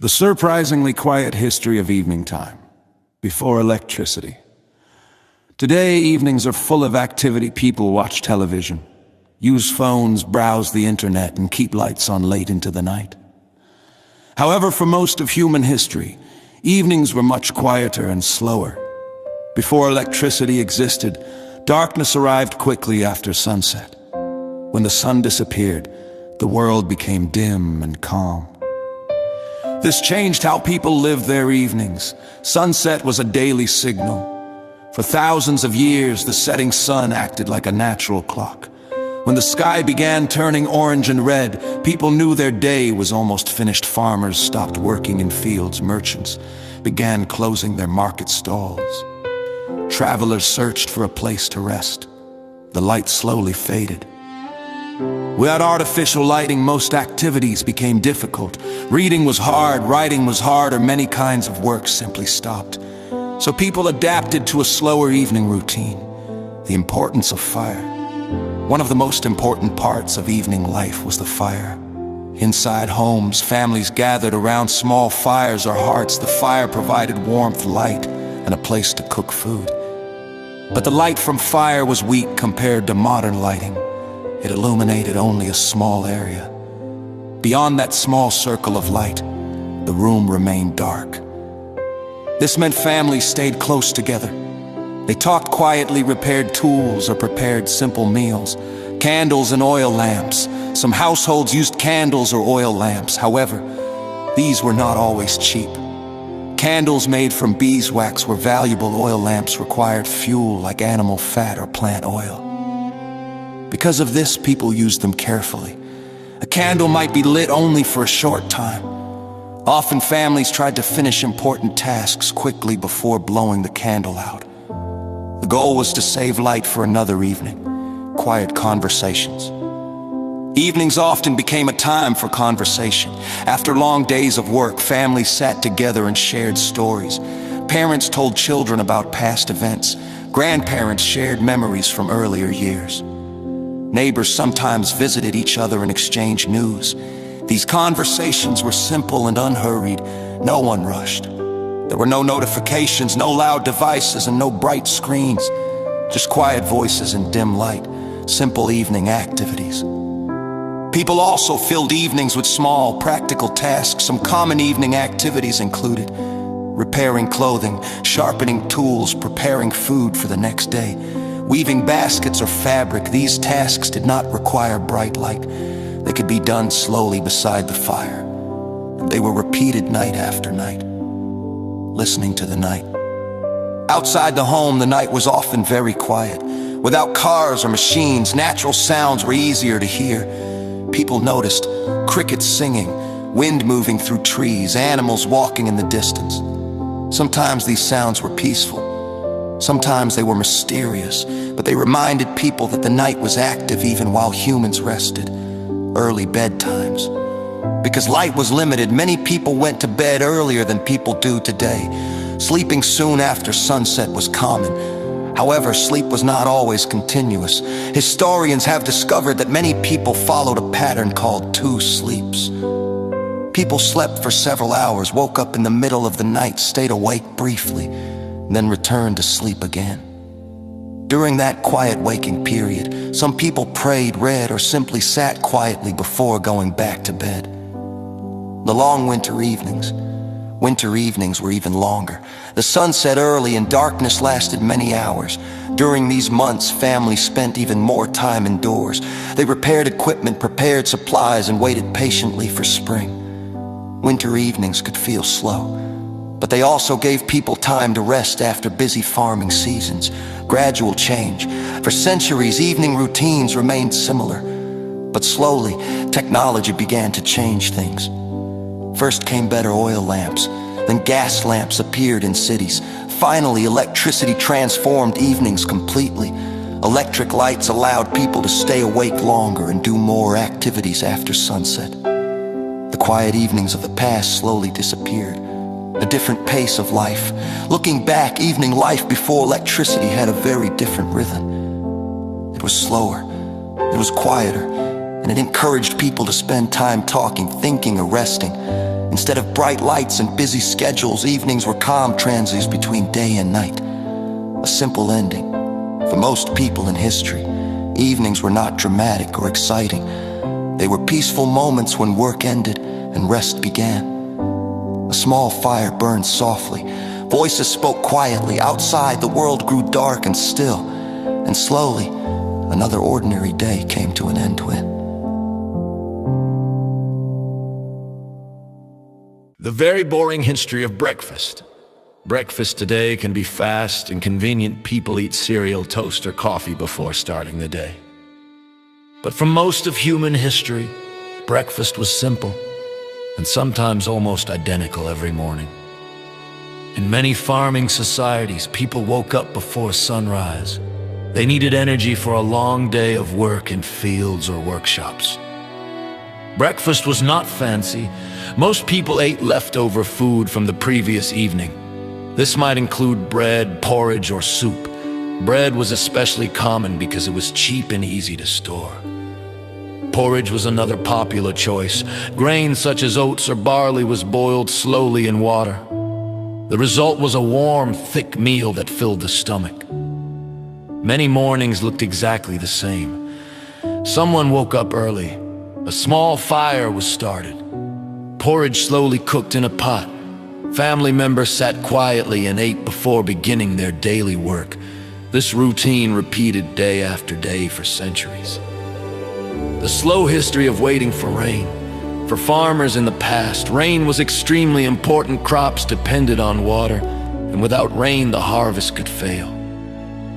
The surprisingly quiet history of evening time, before electricity. Today, evenings are full of activity. People watch television, use phones, browse the internet, and keep lights on late into the night. However, for most of human history, evenings were much quieter and slower. Before electricity existed, darkness arrived quickly after sunset. When the sun disappeared, the world became dim and calm. This changed how people lived their evenings. Sunset was a daily signal. For thousands of years, the setting sun acted like a natural clock. When the sky began turning orange and red, people knew their day was almost finished. Farmers stopped working in fields. Merchants began closing their market stalls. Travelers searched for a place to rest. The light slowly faded. Without artificial lighting, most activities became difficult. Reading was hard, writing was hard, or many kinds of work simply stopped. So people adapted to a slower evening routine. The importance of fire. One of the most important parts of evening life was the fire. Inside homes, families gathered around small fires or hearths. The fire provided warmth, light, and a place to cook food. But the light from fire was weak compared to modern lighting. It illuminated only a small area. Beyond that small circle of light, the room remained dark. This meant families stayed close together. They talked quietly, repaired tools, or prepared simple meals. Candles and oil lamps. Some households used candles or oil lamps. However, these were not always cheap. Candles made from beeswax were valuable. Oil lamps required fuel like animal fat or plant oil. Because of this, people used them carefully. A candle might be lit only for a short time. Often families tried to finish important tasks quickly before blowing the candle out. The goal was to save light for another evening. Quiet conversations. Evenings often became a time for conversation. After long days of work, families sat together and shared stories. Parents told children about past events. Grandparents shared memories from earlier years. Neighbors sometimes visited each other and exchanged news. These conversations were simple and unhurried. No one rushed. There were no notifications, no loud devices, and no bright screens. Just quiet voices and dim light. Simple evening activities. People also filled evenings with small, practical tasks. Some common evening activities included repairing clothing, sharpening tools, preparing food for the next day, weaving baskets or fabric. These tasks did not require bright light. They could be done slowly beside the fire. They were repeated night after night. Listening to the night. Outside the home, the night was often very quiet. Without cars or machines, natural sounds were easier to hear. People noticed crickets singing, wind moving through trees, animals walking in the distance. Sometimes these sounds were peaceful. Sometimes they were mysterious, but they reminded people that the night was active even while humans rested. Early bedtimes. Because light was limited, many people went to bed earlier than people do today. Sleeping soon after sunset was common. However, sleep was not always continuous. Historians have discovered that many people followed a pattern called two sleeps. People slept for several hours, woke up in the middle of the night, stayed awake briefly, then returned to sleep again. During that quiet waking period, some people prayed, read, or simply sat quietly before going back to bed. The long winter evenings were even longer. The sun set early and darkness lasted many hours. During these months, families spent even more time indoors. They repaired equipment, prepared supplies, and waited patiently for spring. Winter evenings could feel slow, but they also gave people time to rest after busy farming seasons. Gradual change. For centuries, evening routines remained similar, but slowly, technology began to change things. First came better oil lamps, then gas lamps appeared in cities. Finally, electricity transformed evenings completely. Electric lights allowed people to stay awake longer and do more activities after sunset. The quiet evenings of the past slowly disappeared. A different pace of life. Looking back, evening life before electricity had a very different rhythm. It was slower, it was quieter, and it encouraged people to spend time talking, thinking, or resting. Instead of bright lights and busy schedules, evenings were calm transients between day and night. A simple ending. For most people in history, evenings were not dramatic or exciting. They were peaceful moments when work ended and rest began. A small fire burned softly. Voices spoke quietly. Outside, the world grew dark and still. And slowly, another ordinary day came to an end when... The very boring history of breakfast. Breakfast today can be fast and convenient. People eat cereal, toast, or coffee before starting the day. But for most of human history, breakfast was simple and sometimes almost identical every morning. In many farming societies, people woke up before sunrise. They needed energy for a long day of work in fields or workshops. Breakfast was not fancy. Most people ate leftover food from the previous evening. This might include bread, porridge, or soup. Bread was especially common because it was cheap and easy to store. Porridge was another popular choice. Grain such as oats or barley was boiled slowly in water. The result was a warm, thick meal that filled the stomach. Many mornings looked exactly the same. Someone woke up early. A small fire was started. Porridge slowly cooked in a pot. Family members sat quietly and ate before beginning their daily work. This routine repeated day after day for centuries. The slow history of waiting for rain. For farmers in the past, rain was extremely important. Crops depended on water, and without rain, the harvest could fail.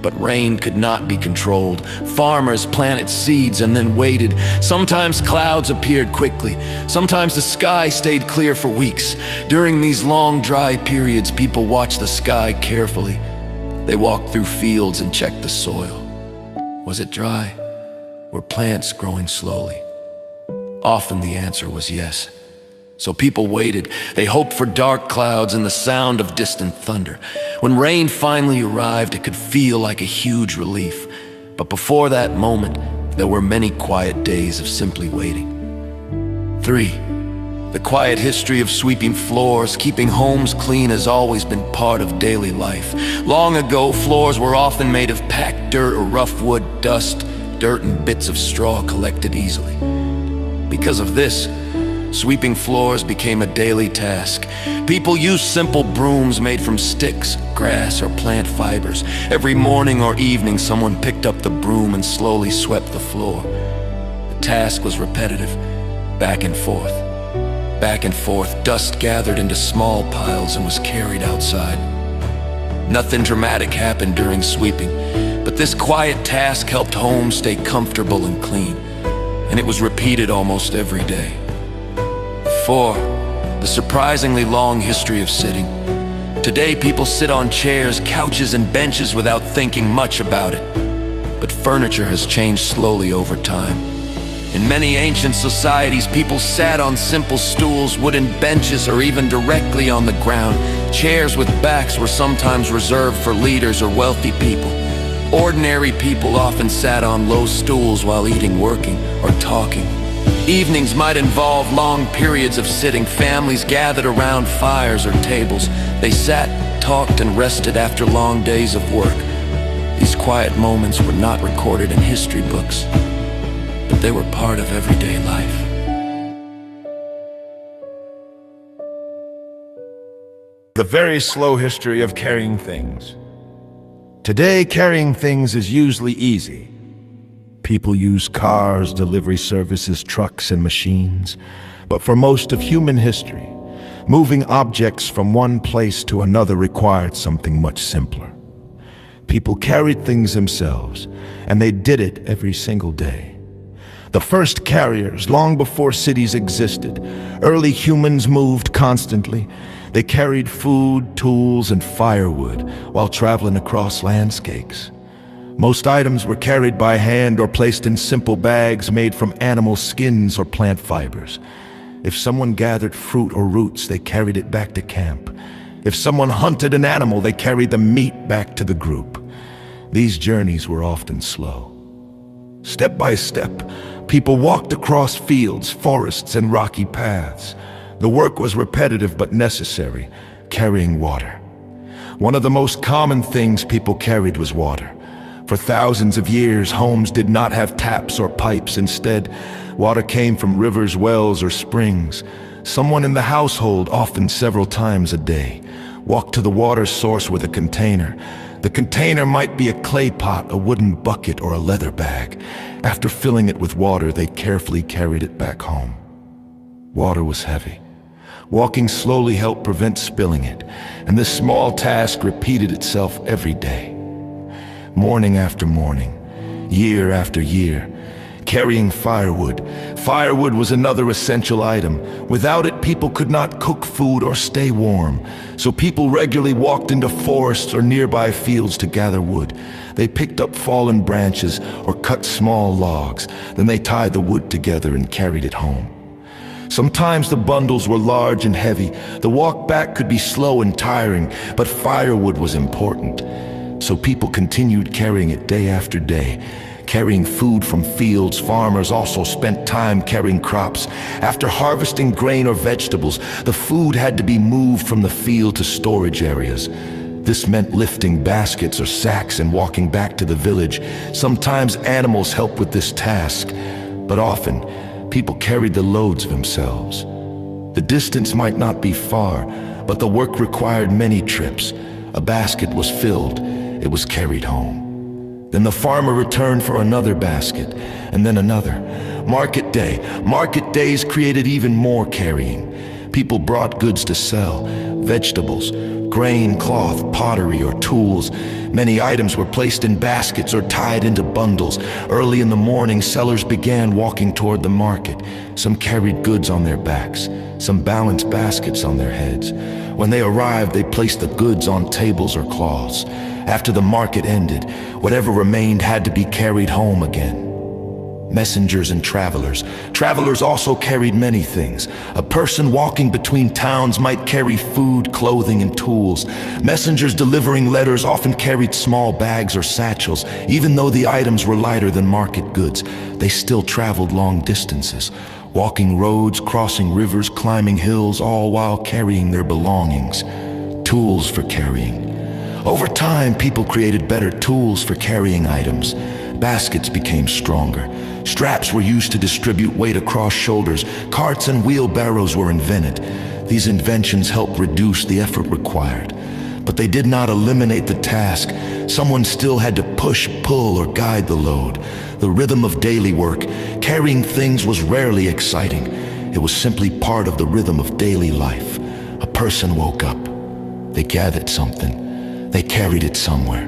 But rain could not be controlled. Farmers planted seeds and then waited. Sometimes clouds appeared quickly. Sometimes the sky stayed clear for weeks. During these long, dry periods, people watched the sky carefully. They walked through fields and checked the soil. Was it dry? Were plants growing slowly? Often the answer was yes. So people waited. They hoped for dark clouds and the sound of distant thunder. When rain finally arrived, it could feel like a huge relief. But before that moment, there were many quiet days of simply waiting. 3. The quiet history of sweeping floors. Keeping homes clean has always been part of daily life. Long ago, floors were often made of packed dirt or rough wood. Dust, dirt, and bits of straw collected easily. Because of this, sweeping floors became a daily task. People used simple brooms made from sticks, grass, or plant fibers. Every morning or evening, someone picked up the broom and slowly swept the floor. The task was repetitive, back and forth. Back and forth, dust gathered into small piles and was carried outside. Nothing dramatic happened during sweeping, but this quiet task helped homes stay comfortable and clean, and it was repeated almost every day. 4. The surprisingly long history of sitting. Today, people sit on chairs, couches, and benches without thinking much about it. But furniture has changed slowly over time. In many ancient societies, people sat on simple stools, wooden benches, or even directly on the ground. Chairs with backs were sometimes reserved for leaders or wealthy people. Ordinary people often sat on low stools while eating, working, or talking. Evenings might involve long periods of sitting. Families gathered around fires or tables. They sat, talked, and rested after long days of work. These quiet moments were not recorded in history books, but they were part of everyday life. The very slow history of carrying things. Today, carrying things is usually easy. People use cars, delivery services, trucks, and machines. But for most of human history, moving objects from one place to another required something much simpler. People carried things themselves, and they did it every single day. The first carriers, long before cities existed, early humans moved constantly. They carried food, tools, and firewood while traveling across landscapes. Most items were carried by hand or placed in simple bags made from animal skins or plant fibers. If someone gathered fruit or roots, they carried it back to camp. If someone hunted an animal, they carried the meat back to the group. These journeys were often slow. Step by step, people walked across fields, forests, and rocky paths. The work was repetitive but necessary, carrying water. One of the most common things people carried was water. For thousands of years, homes did not have taps or pipes. Instead, water came from rivers, wells, or springs. Someone in the household, often several times a day, walked to the water source with a container. The container might be a clay pot, a wooden bucket, or a leather bag. After filling it with water, they carefully carried it back home. Water was heavy. Walking slowly helped prevent spilling it, and this small task repeated itself every day. Morning after morning, year after year, carrying firewood. Firewood was another essential item. Without it, people could not cook food or stay warm. So people regularly walked into forests or nearby fields to gather wood. They picked up fallen branches or cut small logs. Then they tied the wood together and carried it home. Sometimes the bundles were large and heavy. The walk back could be slow and tiring, but firewood was important. So people continued carrying it day after day. Carrying food from fields, farmers also spent time carrying crops. After harvesting grain or vegetables, the food had to be moved from the field to storage areas. This meant lifting baskets or sacks and walking back to the village. Sometimes animals helped with this task, but often people carried the loads themselves. The distance might not be far, but the work required many trips. A basket was filled, it was carried home. Then the farmer returned for another basket, and then another. Market day. Market days created even more carrying. People brought goods to sell, vegetables, grain, cloth, pottery, or tools. Many items were placed in baskets or tied into bundles. Early in the morning, sellers began walking toward the market. Some carried goods on their backs, some balanced baskets on their heads. When they arrived, they placed the goods on tables or cloths. After the market ended, whatever remained had to be carried home again. Messengers and travelers. Travelers also carried many things. A person walking between towns might carry food, clothing, and tools. Messengers delivering letters often carried small bags or satchels. Even though the items were lighter than market goods, they still traveled long distances, walking roads, crossing rivers, climbing hills, all while carrying their belongings. Tools for carrying. Over time, people created better tools for carrying items. Baskets became stronger. Straps were used to distribute weight across shoulders. Carts and wheelbarrows were invented. These inventions helped reduce the effort required. But they did not eliminate the task. Someone still had to push, pull, or guide the load. The rhythm of daily work. Carrying things was rarely exciting. It was simply part of the rhythm of daily life. A person woke up. They gathered something. They carried it somewhere.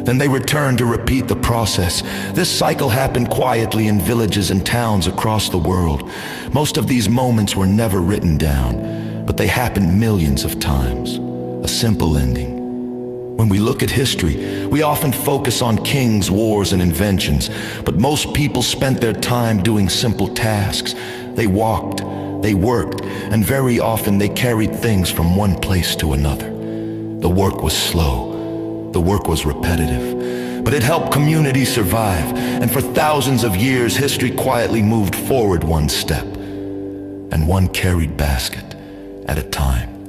Then they returned to repeat the process. This cycle happened quietly in villages and towns across the world. Most of these moments were never written down, but they happened millions of times. A simple ending. When we look at history, we often focus on kings, wars, and inventions, but most people spent their time doing simple tasks. They walked, they worked, and very often they carried things from one place to another. The work was slow, the work was repetitive, but it helped communities survive, and for thousands of years, history quietly moved forward one step, and one carried basket at a time.